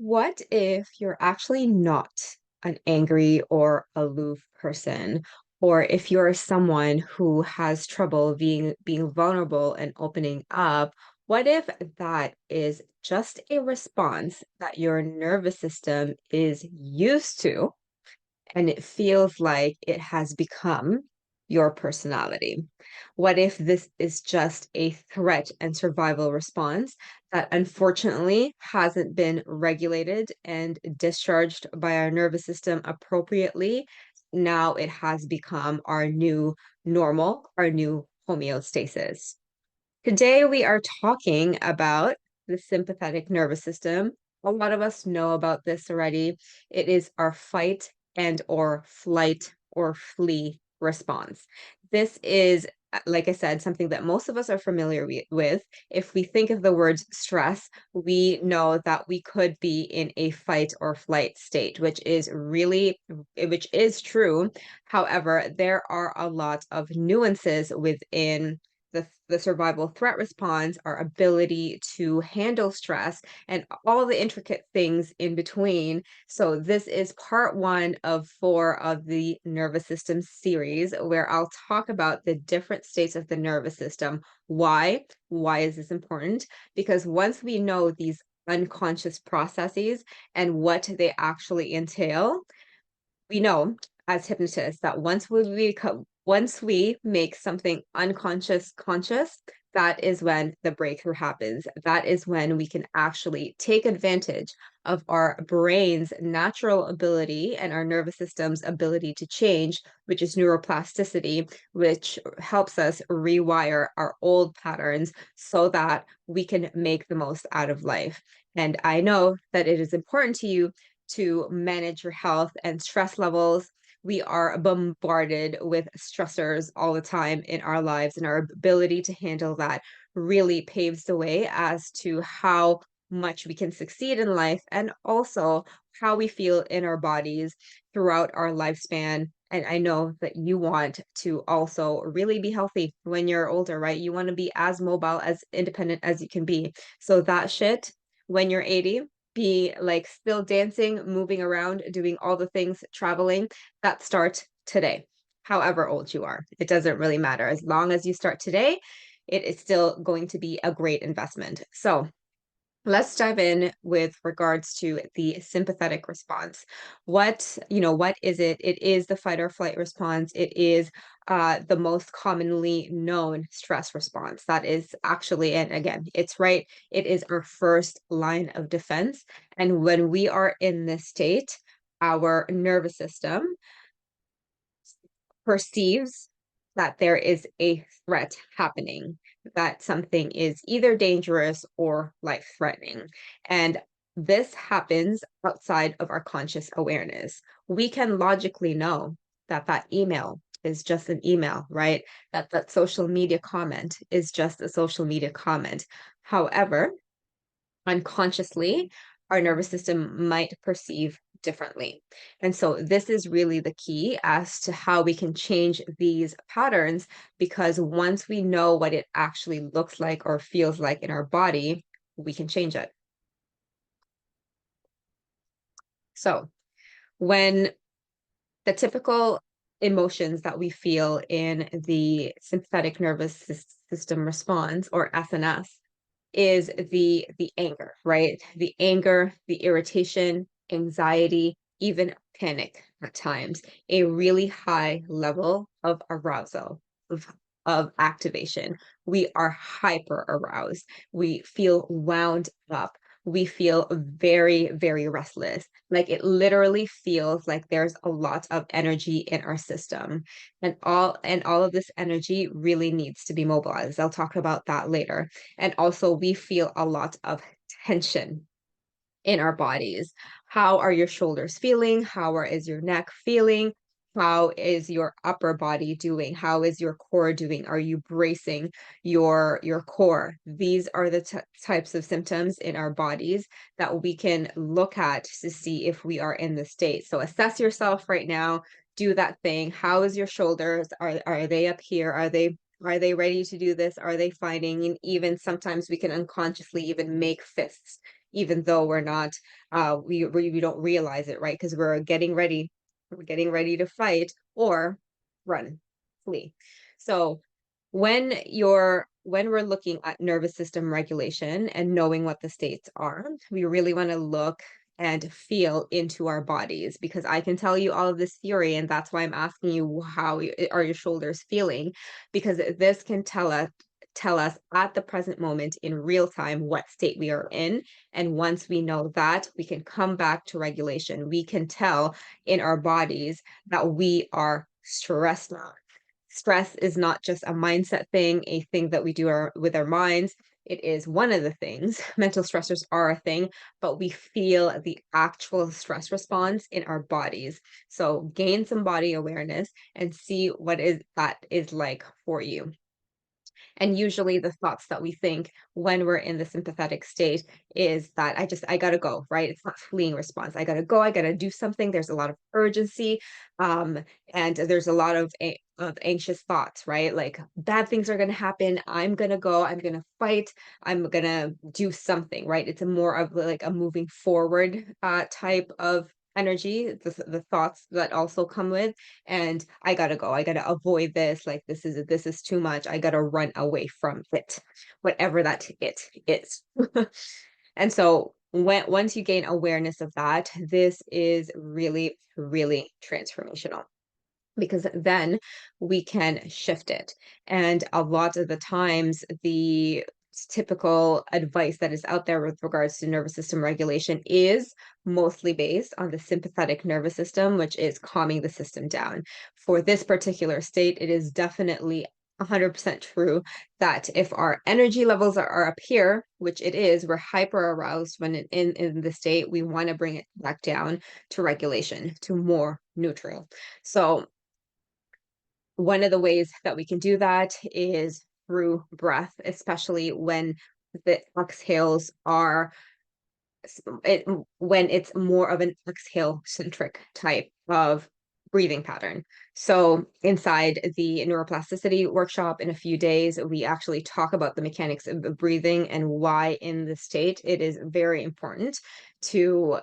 What if you're actually not an angry or aloof person? Or if you're someone who has trouble being vulnerable and opening up, what if that is just a response that your nervous system is used to and it feels like it has become your personality? What if this is just a threat and survival response that unfortunately hasn't been regulated and discharged by our nervous system appropriately? Now it has become our new normal, our new homeostasis. Today, we are talking about the sympathetic nervous system. A lot of us know about this already. It is our fight and or flight or flee response. This is, like I said, something that most of us are familiar with. If we think of the word stress, we know that we could be in a fight or flight state, which is true. However, there are a lot of nuances within the survival threat response, our ability to handle stress, and all the intricate things in between. So, this is part one of four of the nervous system series, where I'll talk about the different states of the nervous system. Why? Why is this important? Because once we know these unconscious processes and what they actually entail, we know as hypnotists that once we make something unconscious conscious, that is when the breakthrough happens. That is when we can actually take advantage of our brain's natural ability and our nervous system's ability to change, which is neuroplasticity, which helps us rewire our old patterns so that we can make the most out of life. And I know that it is important to you to manage your health and stress levels. We are bombarded with stressors all the time in our lives, and our ability to handle that really paves the way as to how much we can succeed in life and also how we feel in our bodies throughout our lifespan. And I know that you want to also really be healthy when you're older, right? You want to be as mobile, as independent as you can be. So that shit, when you're 80, be like still dancing, moving around, doing all the things, traveling, that start today. However old you are, it doesn't really matter. As long as you start today, it is still going to be a great investment. So, let's dive in with regards to the sympathetic response. What is it? It is the fight or flight response. It is the most commonly known stress response. That is actually, and again, it's right, it is our first line of defense. And when we are in this state, our nervous system perceives that there is a threat happening, that something is either dangerous or life threatening. And this happens outside of our conscious awareness. We can logically know that that email is just an email, right? That social media comment is just a social media comment. However, unconsciously, our nervous system might perceive differently. And so, this is really the key as to how we can change these patterns because once we know what it actually looks like or feels like in our body, we can change it. So, when the typical emotions that we feel in the sympathetic nervous system response or SNS is the anger, right? The anger, the irritation, anxiety, even panic at times, a really high level of arousal, of activation. We are hyper aroused. We feel wound up. We feel very, very restless. Like it literally feels like there's a lot of energy in our system. And all of this energy really needs to be mobilized. I'll talk about that later. And also, we feel a lot of tension in our bodies. How are your shoulders feeling? Is your neck feeling? How is your upper body doing? How is your core doing? Are you bracing your core? These are the types of symptoms in our bodies that we can look at to see if we are in the state. So assess yourself right now. Do that thing. How is your shoulders? Are they up here? Are they ready to do this? Are they fighting? And even sometimes we can unconsciously even make fists even though we're not, we don't realize it, right? Because we're getting ready to fight or run, flee. So when we're looking at nervous system regulation and knowing what the states are, we really want to look and feel into our bodies, because I can tell you all of this theory, and that's why I'm asking you are your shoulders feeling, because this can tell us at the present moment in real time what state we are in. And once we know that, we can come back to regulation. We can tell in our bodies that we are stressed now. Stress is not just a mindset thing, a thing that we do with our minds. It is one of the things. Mental stressors are a thing, but we feel the actual stress response in our bodies. So gain some body awareness and see what is that is like for you. And usually the thoughts that we think when we're in the sympathetic state is that I gotta go, right? It's not fleeing response. I gotta go, I gotta do something. There's a lot of urgency. Um, and there's a lot of anxious thoughts, right? Like bad things are gonna happen. I'm gonna go, I'm gonna fight, I'm gonna do something, right? It's a more of like a moving forward type of energy, the thoughts that also come with, and I gotta go. I gotta avoid this. Like this is too much. I gotta run away from it, whatever that it is. And so once you gain awareness of that, this is really, really transformational, because then we can shift it. And a lot of the times, the typical advice that is out there with regards to nervous system regulation is mostly based on the sympathetic nervous system, which is calming the system down. For this particular state, it is definitely 100% true that if our energy levels are up here, which it is, we're hyper aroused when in the state, we want to bring it back down to regulation, to more neutral. So one of the ways that we can do that is through breath, especially when the exhales are when it's more of an exhale centric type of breathing pattern. So inside the neuroplasticity workshop in a few days, we actually talk about the mechanics of breathing and why in the state it is very important to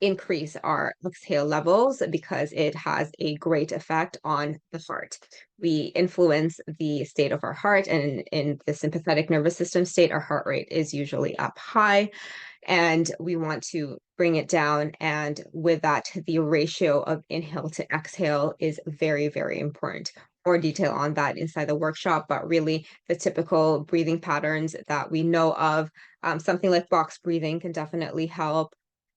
increase our exhale levels, because it has a great effect on the heart. We influence the state of our heart, and in the sympathetic nervous system state, our heart rate is usually up high, and we want to bring it down. And with that, the ratio of inhale to exhale is very, very important. More detail on that inside the workshop, but really the typical breathing patterns that we know of, something like box breathing can definitely help,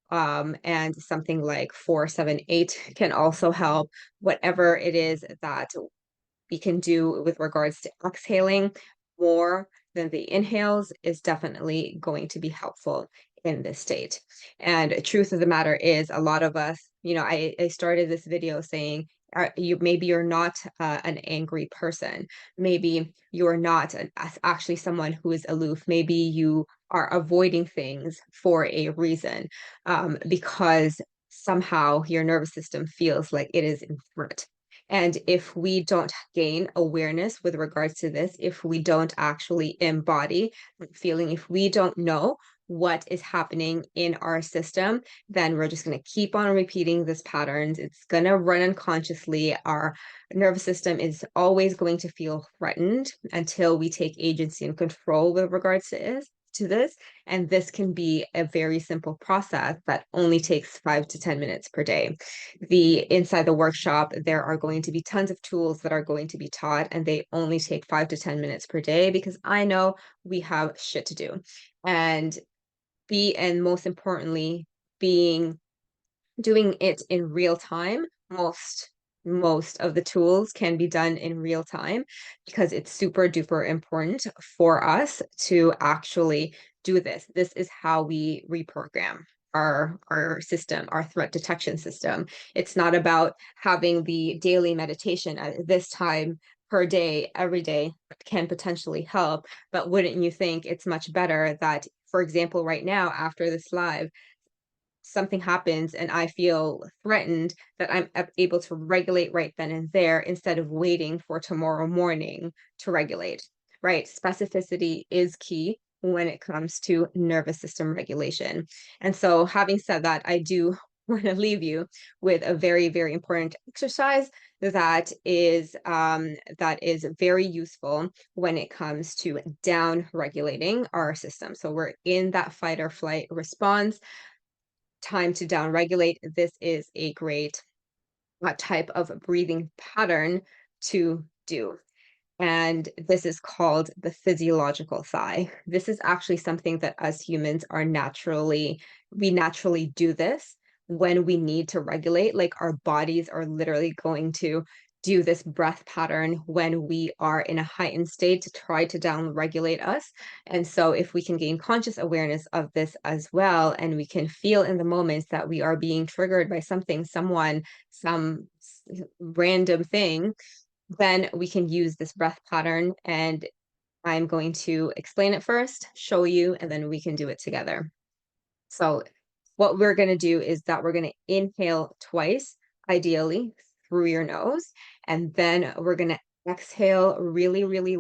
and something like 4-7-8 can also help. Whatever it is that we can do with regards to exhaling more than the inhales is definitely going to be helpful in this state. And truth of the matter is, a lot of us, I started this video saying, maybe you're not an angry person. Maybe you're not actually someone who is aloof. Maybe you are avoiding things for a reason, because somehow your nervous system feels like it is in threat. And if we don't gain awareness with regards to this, if we don't actually embody that feeling, if we don't know what is happening in our system, then we're just going to keep on repeating this patterns. It's going to run unconsciously. Our nervous system is always going to feel threatened until we take agency and control with regards to this. And this can be a very simple process that only takes 5 to 10 minutes per day. Inside the workshop, there are going to be tons of tools that are going to be taught, and they only take 5 to 10 minutes per day, because I know we have shit to do. And most importantly, being doing it in real time. Most of the tools can be done in real time, because it's super duper important for us to actually do this. This is how we reprogram our system, our threat detection system. It's not about having the daily meditation at this time per day, every day, can potentially help. But wouldn't you think it's much better that, for example, right now, after this live, something happens and I feel threatened, that I'm able to regulate right then and there, instead of waiting for tomorrow morning to regulate, right? Specificity is key. when it comes to nervous system regulation. And so, having said that, I do want to leave you with a very, very important exercise that is very useful when it comes to down regulating our system. So we're in that fight or flight response, time to down regulate. This is a great type of breathing pattern to do. And this is called the physiological sigh. This is actually something that us humans we naturally do this when we need to regulate. Like our bodies are literally going to do this breath pattern when we are in a heightened state to try to down regulate us. And so, if we can gain conscious awareness of this as well, and we can feel in the moments that we are being triggered by something, someone, random thing, then we can use this breath pattern. And I'm going to explain it first, show you, and then we can do it together. So, what we're going to do is that we're going to inhale twice, ideally through your nose, and then we're going to exhale really, really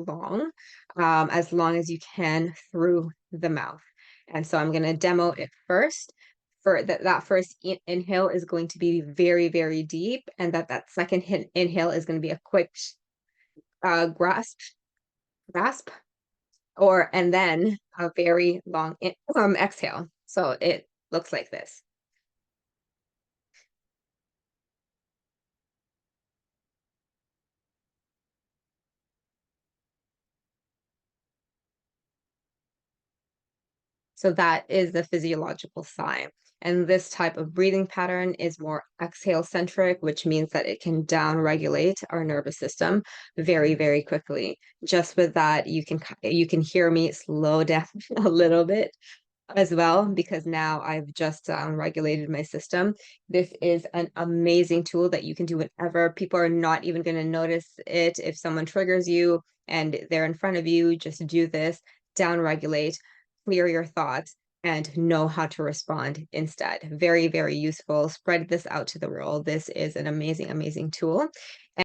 as long as you can through the mouth. And so I'm going to demo it first. For that first inhale is going to be very, very deep, and that second inhale is going to be a quick grasp, grasp, and then a very long exhale. So it looks like this. So that is the physiological sign. And this type of breathing pattern is more exhale centric, which means that it can down regulate our nervous system very, very quickly. Just with that, you can hear me slow down a little bit as well, because now I've just regulated my system. This is an amazing tool that you can do whenever. People are not even going to notice it. If someone triggers you and they're in front of you, just do this, down regulate, clear your thoughts, and know how to respond instead. Very, very useful. Spread this out to the world. This is an amazing, amazing tool.